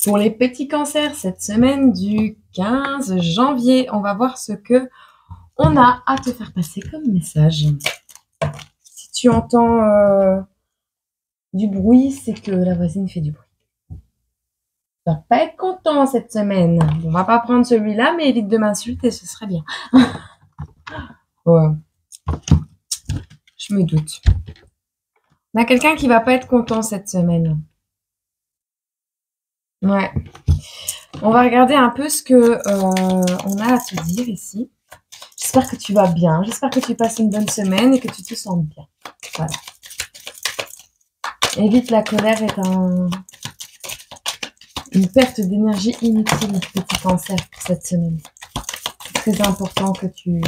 Pour les petits cancers, cette semaine du 15 janvier, on va voir ce que on a à te faire passer comme message. Si tu entends du bruit, c'est que la voisine fait du bruit. Tu vas pas être content cette semaine. On va pas prendre celui-là, mais évite de m'insulter, ce serait bien. Ouais, je me doute. On a quelqu'un qui va pas être content cette semaine. Ouais. On va regarder un peu ce que on a à te dire ici. J'espère que tu vas bien. J'espère que tu passes une bonne semaine et que tu te sens bien. Voilà. Évite la colère est une perte d'énergie inutile, petit cancer, pour cette semaine. C'est très important que tu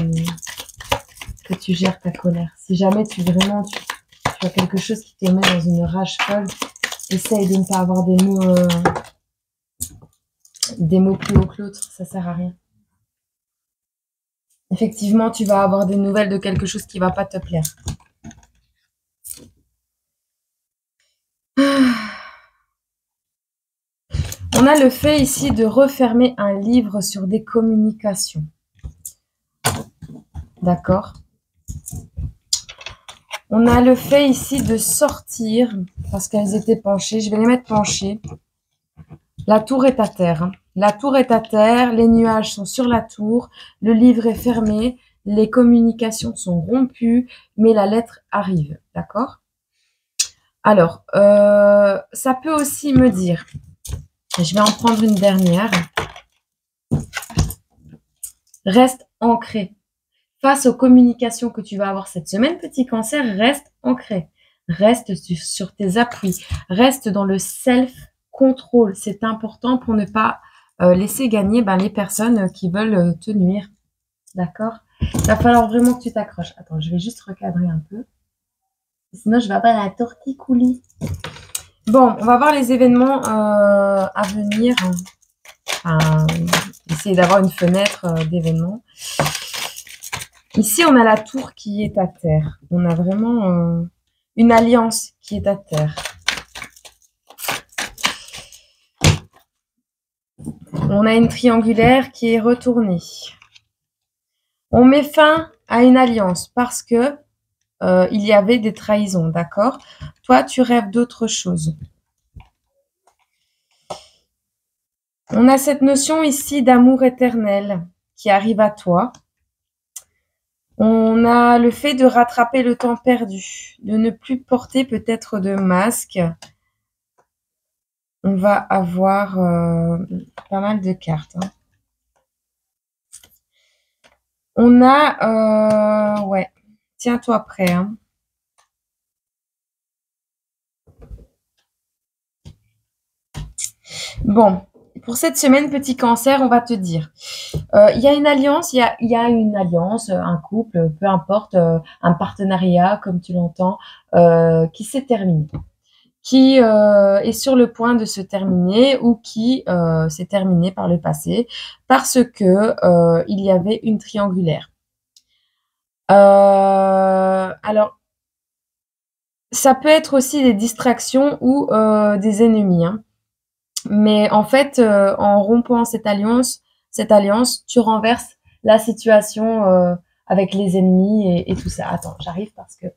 gères ta colère. Si jamais tu as quelque chose qui te met dans une rage folle, essaye de ne pas avoir des mots plus hauts que l'autre. Ça sert à rien. Effectivement, tu vas avoir des nouvelles de quelque chose qui va pas te plaire. On a le fait ici de refermer un livre sur des communications. D'accord? On a le fait ici de sortir, parce qu'elles étaient penchées. Je vais les mettre penchées. La tour est à terre. Hein. La tour est à terre, les nuages sont sur la tour, le livre est fermé, les communications sont rompues, mais la lettre arrive. D'accord? Alors, ça peut aussi me dire, je vais en prendre une dernière, reste ancré. Face aux communications que tu vas avoir cette semaine, petit cancer, reste ancré. Reste sur tes appuis. Reste dans le self-control. C'est important pour ne pas laisser gagner les personnes qui veulent te nuire. D'accord? Il va falloir vraiment que tu t'accroches. Attends, je vais juste recadrer un peu. Sinon, je vais avoir la torticolis. Bon, on va voir les événements à venir. Enfin, essayer d'avoir une fenêtre d'événements. Ici, on a la tour qui est à terre. On a vraiment une alliance qui est à terre. On a une triangulaire qui est retournée. On met fin à une alliance parce que il y avait des trahisons, d'accord? Toi, tu rêves d'autre chose. On a cette notion ici d'amour éternel qui arrive à toi. On a le fait de rattraper le temps perdu, de ne plus porter peut-être de masque. On va avoir pas mal de cartes. Hein. On a... ouais, tiens-toi prêt. Hein. Bon, pour cette semaine, petit cancer, on va te dire. Il y a une alliance, il y a une alliance, un couple, peu importe, un partenariat, comme tu l'entends, qui s'est terminé. Qui est sur le point de se terminer ou qui s'est terminé par le passé parce que il y avait une triangulaire. Alors, ça peut être aussi des distractions ou des ennemis. Hein. Mais en fait, en rompant cette alliance, tu renverses la situation avec les ennemis et tout ça. Attends, j'arrive parce que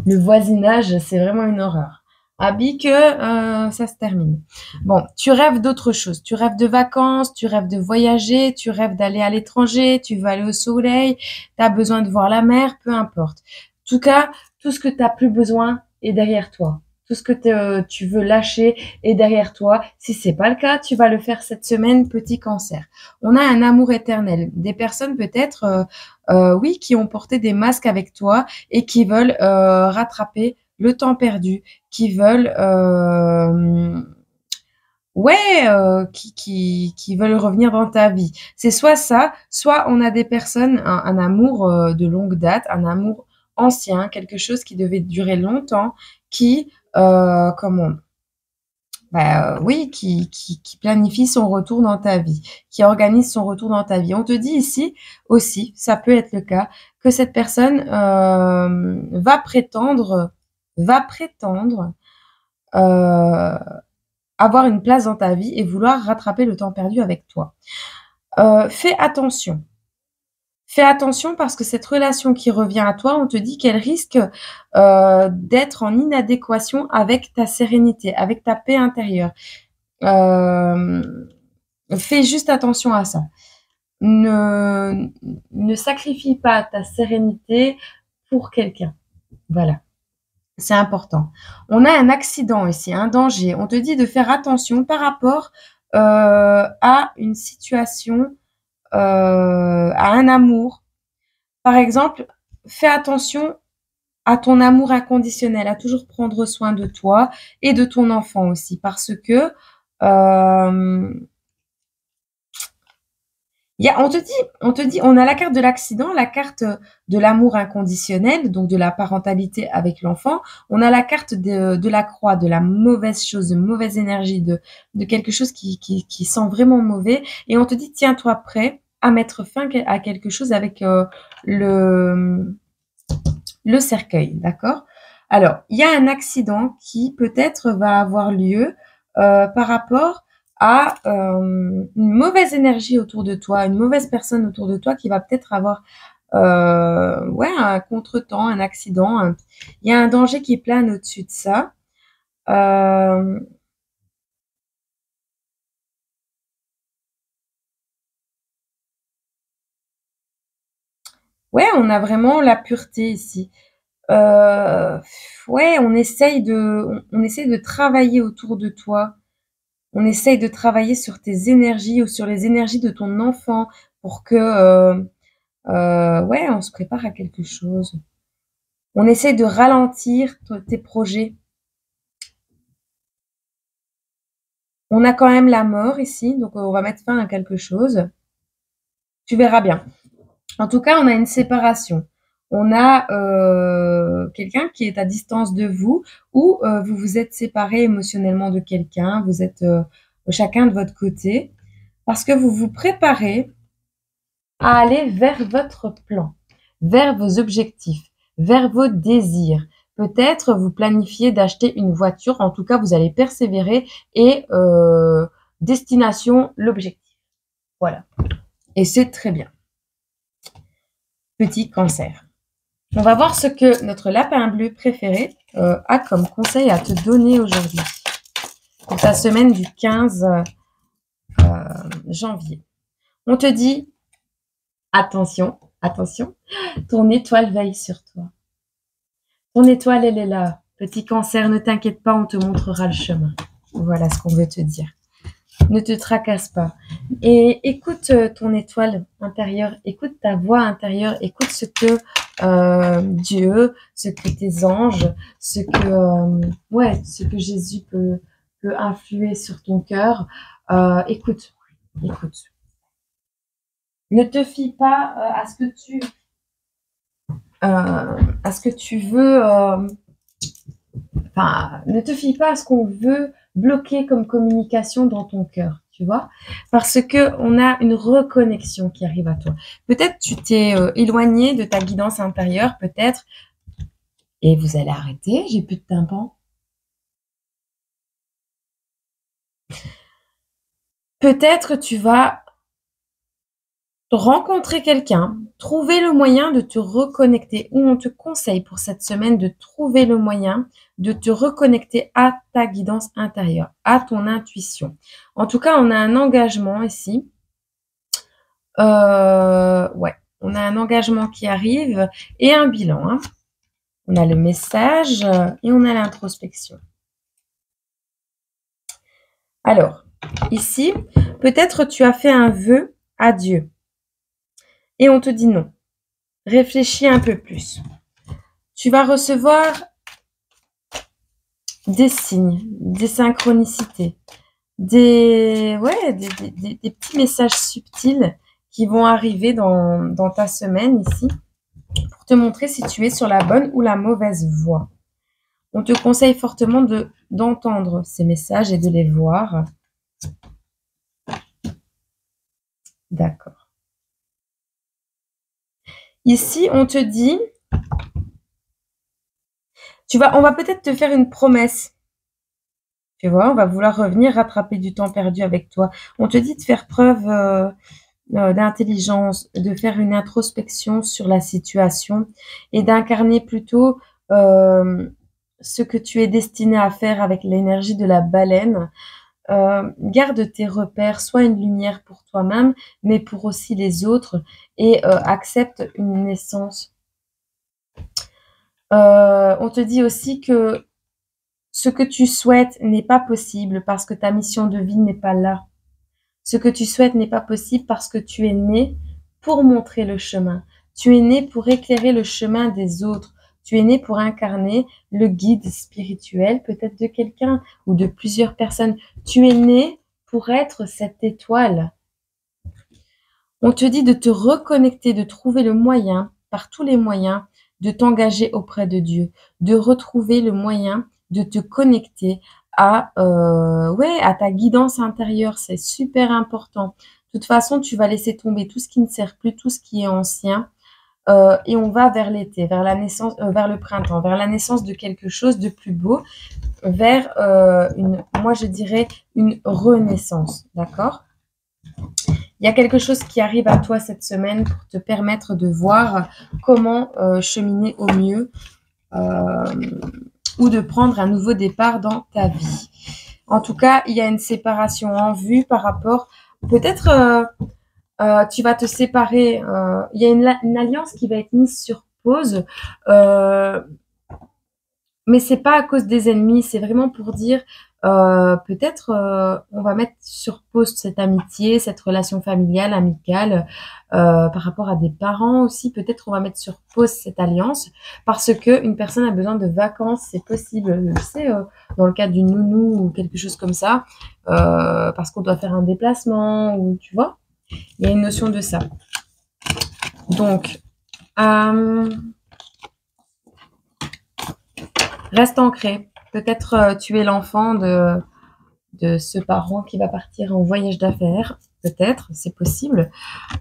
le voisinage, c'est vraiment une horreur. Habille que ça se termine. Bon, tu rêves d'autre chose. Tu rêves de vacances, tu rêves de voyager, tu rêves d'aller à l'étranger, tu veux aller au soleil, tu as besoin de voir la mer, peu importe. En tout cas, tout ce que tu n'as plus besoin est derrière toi. Tout ce que tu veux lâcher est derrière toi. Si c'est pas le cas, tu vas le faire cette semaine, petit cancer. On a un amour éternel. Des personnes peut-être, oui, qui ont porté des masques avec toi et qui veulent rattraper le temps perdu, qui veulent qui veulent revenir dans ta vie. C'est soit ça, soit on a des personnes, un amour de longue date, un amour ancien, quelque chose qui devait durer longtemps, qui comment oui, qui planifie son retour dans ta vie, qui organise son retour dans ta vie. On te dit ici aussi, ça peut être le cas, que cette personne va prétendre avoir une place dans ta vie et vouloir rattraper le temps perdu avec toi. Fais attention. Fais attention parce que cette relation qui revient à toi, on te dit qu'elle risque d'être en inadéquation avec ta sérénité, avec ta paix intérieure. Euh, Fais juste attention à ça. Ne sacrifie pas ta sérénité pour quelqu'un. Voilà, c'est important. On a un accident ici, un danger. On te dit de faire attention par rapport à une situation, à un amour. Par exemple, fais attention à ton amour inconditionnel, à toujours prendre soin de toi et de ton enfant aussi, parce que euh, on a la carte de l'accident, la carte de l'amour inconditionnel, donc de la parentalité avec l'enfant. On a la carte de la croix, de la mauvaise chose, de mauvaise énergie, de quelque chose qui sent vraiment mauvais. Et on te dit, tiens-toi prêt à mettre fin à quelque chose avec le, le cercueil, d'accord? Alors, il y a un accident qui peut-être va avoir lieu par rapport à une mauvaise énergie autour de toi, une mauvaise personne autour de toi qui va peut-être avoir ouais, un contretemps, un accident. Il y a un danger qui plane au-dessus de ça. Euh, ouais, on a vraiment la pureté ici. Euh, ouais, on essaye de travailler autour de toi. On essaye de travailler sur tes énergies ou sur les énergies de ton enfant pour que, ouais, on se prépare à quelque chose. On essaye de ralentir tes projets. On a quand même la mort ici, donc on va mettre fin à quelque chose. Tu verras bien. En tout cas, on a une séparation. On a quelqu'un qui est à distance de vous ou vous vous êtes séparés émotionnellement de quelqu'un. Vous êtes chacun de votre côté parce que vous vous préparez à aller vers votre plan, vers vos objectifs, vers vos désirs. Peut-être vous planifiez d'acheter une voiture, en tout cas vous allez persévérer et destination, l'objectif. Voilà. Et c'est très bien. Petit cancer. On va voir ce que notre lapin bleu préféré a comme conseil à te donner aujourd'hui pour ta semaine du 15 janvier. On te dit, attention, attention, ton étoile veille sur toi. Ton étoile, elle est là. Petit cancer, ne t'inquiète pas, on te montrera le chemin. Voilà ce qu'on veut te dire. Ne te tracasse pas. Et écoute ton étoile intérieure, écoute ta voix intérieure, écoute ce que Dieu, ce que tes anges, ce que Jésus peut influer sur ton cœur. Écoute, écoute. Ne te fie pas à ce que tu veux. Enfin, ne te fie pas à ce qu'on veut bloquer comme communication dans ton cœur, tu vois, parce que on a une reconnexion qui arrive à toi. Peut-être tu t'es éloigné de ta guidance intérieure, peut-être, et vous allez arrêter. J'ai plus de tympan. Peut-être tu vas rencontrer quelqu'un, trouver le moyen de te reconnecter, ou on te conseille pour cette semaine de trouver le moyen de te reconnecter à ta guidance intérieure, à ton intuition. En tout cas, on a un engagement ici. Ouais, on a un engagement qui arrive et un bilan, hein. On a le message et on a l'introspection. Alors, ici, peut-être tu as fait un vœu à Dieu et on te dit non. Réfléchis un peu plus. Tu vas recevoir des signes, des synchronicités, des petits messages subtils qui vont arriver dans ta semaine ici pour te montrer si tu es sur la bonne ou la mauvaise voie. On te conseille fortement d'entendre ces messages et de les voir. D'accord. Ici, on te dit, on va peut-être te faire une promesse. Tu vois, on va vouloir revenir rattraper du temps perdu avec toi. On te dit de faire preuve d'intelligence, de faire une introspection sur la situation et d'incarner plutôt ce que tu es destiné à faire avec l'énergie de la baleine. Garde tes repères, sois une lumière pour toi-même, mais pour aussi les autres et accepte une naissance. On te dit aussi que ce que tu souhaites n'est pas possible parce que ta mission de vie n'est pas là. Ce que tu souhaites n'est pas possible parce que tu es né pour montrer le chemin. Tu es né pour éclairer le chemin des autres. Tu es né pour incarner le guide spirituel, peut-être de quelqu'un ou de plusieurs personnes. Tu es né pour être cette étoile. On te dit de te reconnecter, de trouver le moyen, par tous les moyens, de t'engager auprès de Dieu, de retrouver le moyen de te connecter à ta guidance intérieure. C'est super important. De toute façon, tu vas laisser tomber tout ce qui ne sert plus, tout ce qui est ancien. Et on va vers l'été, vers la naissance, vers le printemps, vers la naissance de quelque chose de plus beau, vers moi je dirais une renaissance, d'accord? Il y a quelque chose qui arrive à toi cette semaine pour te permettre de voir comment cheminer au mieux ou de prendre un nouveau départ dans ta vie. En tout cas, il y a une séparation en vue par rapport, peut-être tu vas te séparer, il y a une alliance qui va être mise sur pause, mais c'est pas à cause des ennemis, c'est vraiment pour dire peut-être on va mettre sur pause cette amitié, cette relation familiale, amicale, par rapport à des parents aussi. Peut-être on va mettre sur pause cette alliance parce que une personne a besoin de vacances, c'est possible. Je sais, dans le cadre d'une nounou ou quelque chose comme ça, parce qu'on doit faire un déplacement ou tu vois, il y a une notion de ça. Donc, reste ancré. Peut-être tu es l'enfant de ce parent qui va partir en voyage d'affaires. Peut-être, c'est possible.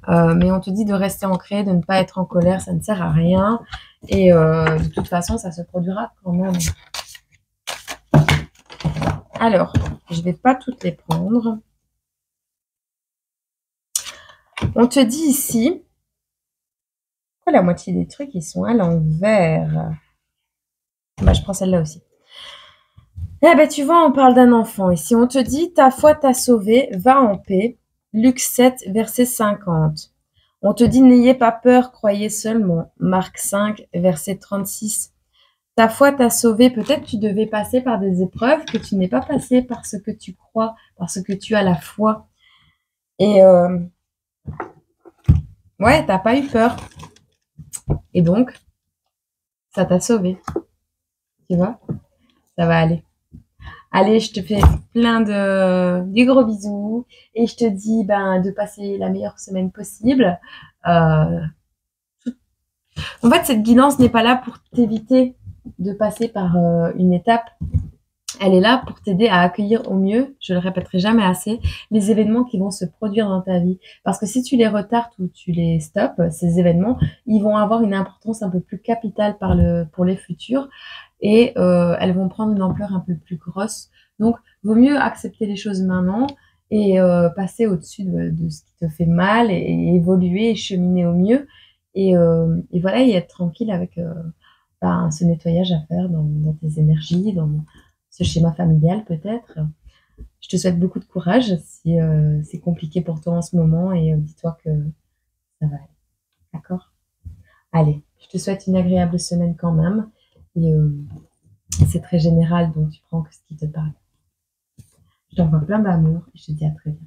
Mais on te dit de rester ancré, de ne pas être en colère, ça ne sert à rien. Et de toute façon, ça se produira quand même. Alors, je ne vais pas toutes les prendre. On te dit ici, pourquoi la moitié des trucs, ils sont à l'envers? Bah, je prends celle-là aussi. Eh ben, tu vois, on parle d'un enfant. Ici, on te dit, ta foi t'a sauvé, va en paix. Luc 7, verset 50. On te dit, n'ayez pas peur, croyez seulement. Marc 5, verset 36. Ta foi t'a sauvé. Peut-être tu devais passer par des épreuves que tu n'es pas passé parce que tu crois, parce que tu as la foi. Et ouais, t'as pas eu peur. Et donc, ça t'a sauvé. Tu vois, ça va aller. Allez, je te fais des gros bisous et je te dis de passer la meilleure semaine possible. En fait, cette guidance n'est pas là pour t'éviter de passer par une étape. Elle est là pour t'aider à accueillir au mieux, je le répéterai jamais assez, les événements qui vont se produire dans ta vie. Parce que si tu les retardes ou tu les stops, ces événements, ils vont avoir une importance un peu plus capitale pour les futurs et elles vont prendre une ampleur un peu plus grosse. Donc, vaut mieux accepter les choses maintenant et passer au-dessus de ce qui te fait mal et évoluer et cheminer au mieux. Et voilà, et être tranquille avec ce nettoyage à faire dans tes énergies, dans ce schéma familial peut-être. Je te souhaite beaucoup de courage si c'est compliqué pour toi en ce moment et dis-toi que ça va aller. D'accord? Allez, je te souhaite une agréable semaine quand même. Et c'est très général, donc tu prends que ce qui te parle. Je t'envoie plein d'amour et je te dis à très bientôt.